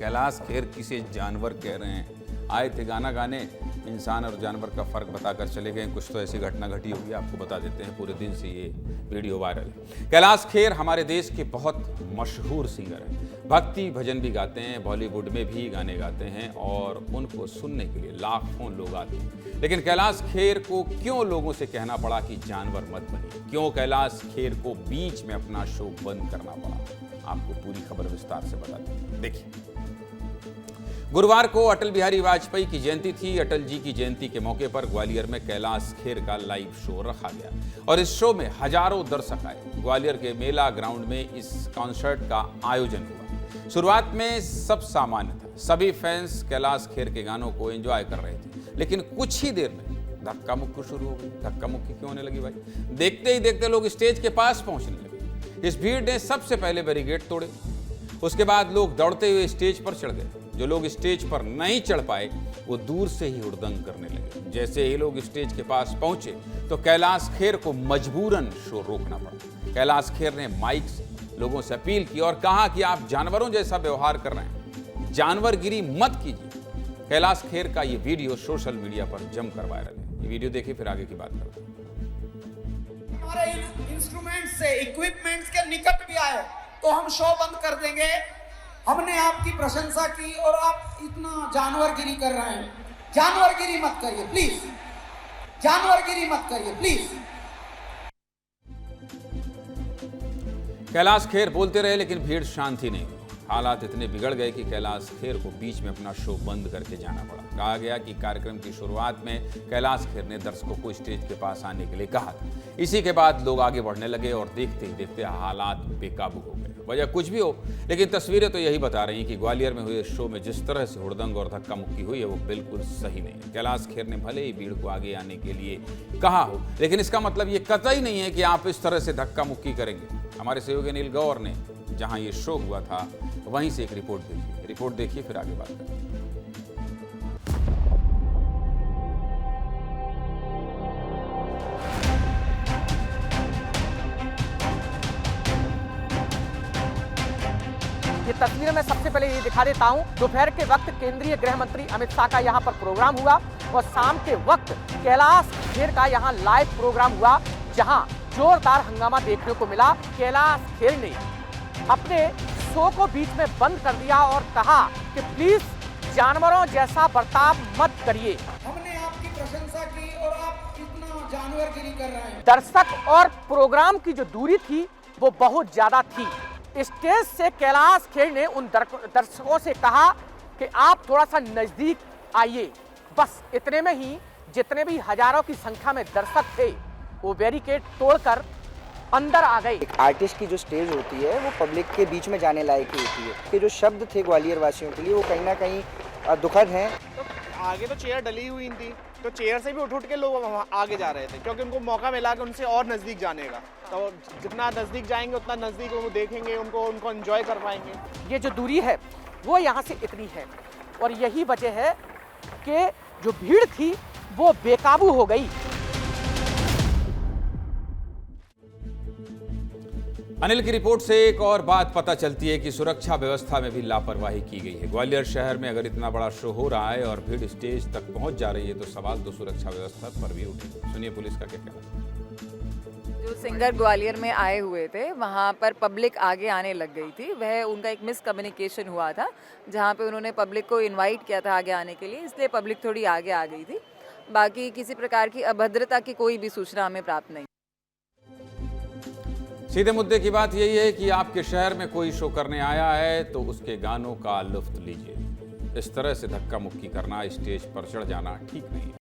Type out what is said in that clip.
कैलाश खेर किसे जानवर कह रहे हैं? आए थे गाना गाने, इंसान और जानवर का फ़र्क बताकर चले गए। कुछ तो ऐसी घटना घटी होगी, आपको बता देते हैं। पूरे दिन से ये वीडियो वायरल है। कैलाश खेर हमारे देश के बहुत मशहूर सिंगर हैं। भक्ति भजन भी गाते हैं, बॉलीवुड में भी गाने गाते हैं और उनको सुनने के लिए लाखों लोग आते हैं। लेकिन कैलाश खेर को क्यों लोगों से कहना पड़ा कि जानवर मत बनिए? क्यों कैलाश खेर को बीच में अपना शो बंद करना पड़ा? आपको पूरी खबर विस्तार से बताते हैं, देखिए। गुरुवार को अटल बिहारी वाजपेयी की जयंती थी। अटल जी की जयंती के मौके पर ग्वालियर में कैलाश खेर का लाइव शो रखा गया और इस शो में हजारों दर्शक आए। ग्वालियर के मेला ग्राउंड में इस कॉन्सर्ट का आयोजन हुआ। शुरुआत में सब सामान्य था, सभी फैंस कैलाश खेर के गानों को एंजॉय कर रहे थे, लेकिन कुछ ही देर में धक्का मुक्की शुरू हो गई। धक्का मुक्की क्यों होने लगी भाई? देखते ही देखते लोग स्टेज के पास पहुंचने लगे। इस भीड़ ने सबसे पहले बैरिकेड तोड़े, उसके बाद लोग दौड़ते हुए स्टेज पर चढ़ गए। जो लोग स्टेज पर नहीं चढ़ पाए वो दूर से ही हुड़दंग करने लगे। जैसे ही लोग स्टेज के पास पहुंचे तो कैलाश खेर को मजबूरन शो रोकना पड़ा। कैलाश खेर ने माइक से लोगों से अपील की और कहा कि आप जानवरों जैसा व्यवहार कर रहे हैं, जानवरगिरी मत कीजिए। कैलाश खेर का ये वीडियो सोशल मीडिया पर जमकर वायरल है। ये वीडियो देखिए, फिर आगे की बात करते हैं। हमारे इंस्ट्रूमेंट्स से, इक्विपमेंट्स के निकट भी आए तो हम शो बंद कर देंगे। हमने आपकी प्रशंसा की और आप इतना जानवरगिरी कर रहे हैं। जानवरगिरी मत करिए प्लीज, जानवरगिरी मत करिए प्लीज। कैलाश खेर बोलते रहे लेकिन भीड़ शांति नहीं हुई। हालात इतने बिगड़ गए कि कैलाश खेर को बीच में अपना शो बंद करके जाना पड़ा। कहा गया कि कार्यक्रम की शुरुआत में कैलाश खेर ने दर्शकों को स्टेज के पास आने के लिए कहा था। इसी के बाद लोग आगे बढ़ने लगे और देखते ही देखते हालात बेकाबू हो गए। वजह कुछ भी हो, लेकिन तस्वीरें तो यही बता रही हैं कि ग्वालियर में हुए शो में जिस तरह से हुड़दंग और धक्का मुक्की हुई है वो बिल्कुल सही नहीं है। कैलाश खेर ने भले ही भीड़ को आगे आने के लिए कहा हो, लेकिन इसका मतलब ये कतई नहीं है कि आप इस तरह से धक्का मुक्की करेंगे। हमारे सहयोगी अनिल गौर ने जहां ये शो हुआ था वहीं से एक रिपोर्ट देखी। रिपोर्ट देखिए, फिर आगे बात करें। ये तस्वीर में सबसे पहले ये दिखा देता हूं। दोपहर के वक्त केंद्रीय गृह मंत्री अमित शाह का यहां पर प्रोग्राम हुआ और शाम के वक्त कैलाश खेर का यहां लाइव प्रोग्राम हुआ, जहां जोरदार हंगामा देखने को मिला। कैलाश खेर ने अपने शो को बीच में बंद कर दिया और कहा कि प्लीज जानवरों जैसा बर्ताव मत करिए। हमने आपकी प्रशंसा की और आप इतना जानवरगिरी कर रहे हैं। दर्शक और प्रोग्राम की जो दूरी थी वो बहुत ज्यादा थी। स्टेज से कैलाश खेर ने उन दर्शकों से कहा कि आप थोड़ा सा नजदीक आइए। बस इतने में ही जितने भी हजारों की संख्या में दर्शक थे वो बैरिकेड तोड़कर अंदर आ गए। एक आर्टिस्ट की जो स्टेज होती है वो पब्लिक के बीच में जाने लायक ही होती है। कि जो शब्द थे ग्वालियर वासियों के लिए वो कहीं ना कहीं दुखद हैं। तो आगे तो चेयर डली हुई थी, तो चेयर से भी उठ के लोग आगे जा रहे थे क्योंकि उनको मौका मिला कि उनसे और नज़दीक जाने का। तो जितना नज़दीक जाएंगे उतना नज़दीक वो देखेंगे, उनको एंजॉय कर पाएंगे। ये जो दूरी है वो यहाँ से इतनी है और यही वजह है कि जो भीड़ थी वो बेकाबू हो गई। अनिल की रिपोर्ट से एक और बात पता चलती है कि सुरक्षा व्यवस्था में भी लापरवाही की गई है। ग्वालियर शहर में अगर इतना बड़ा शो हो रहा है और भीड़ स्टेज तक पहुंच जा रही है तो सवाल तो सुरक्षा व्यवस्था पर भी उठे। सुनिए पुलिस का क्या कहना है। जो सिंगर ग्वालियर में आए हुए थे वहाँ पर पब्लिक आगे आने लग गई थी। वह उनका एक मिसकम्युनिकेशन हुआ था, जहाँ पे उन्होंने पब्लिक को इनवाइट किया था आगे आने के लिए, इसलिए पब्लिक थोड़ी आगे आ गई थी। बाकी किसी प्रकार की अभद्रता की कोई भी सूचना हमें प्राप्त नहीं। सीधे मुद्दे की बात यही है कि आपके शहर में कोई शो करने आया है तो उसके गानों का लुत्फ लीजिए। इस तरह से धक्का मुक्की करना, स्टेज पर चढ़ जाना ठीक नहीं है।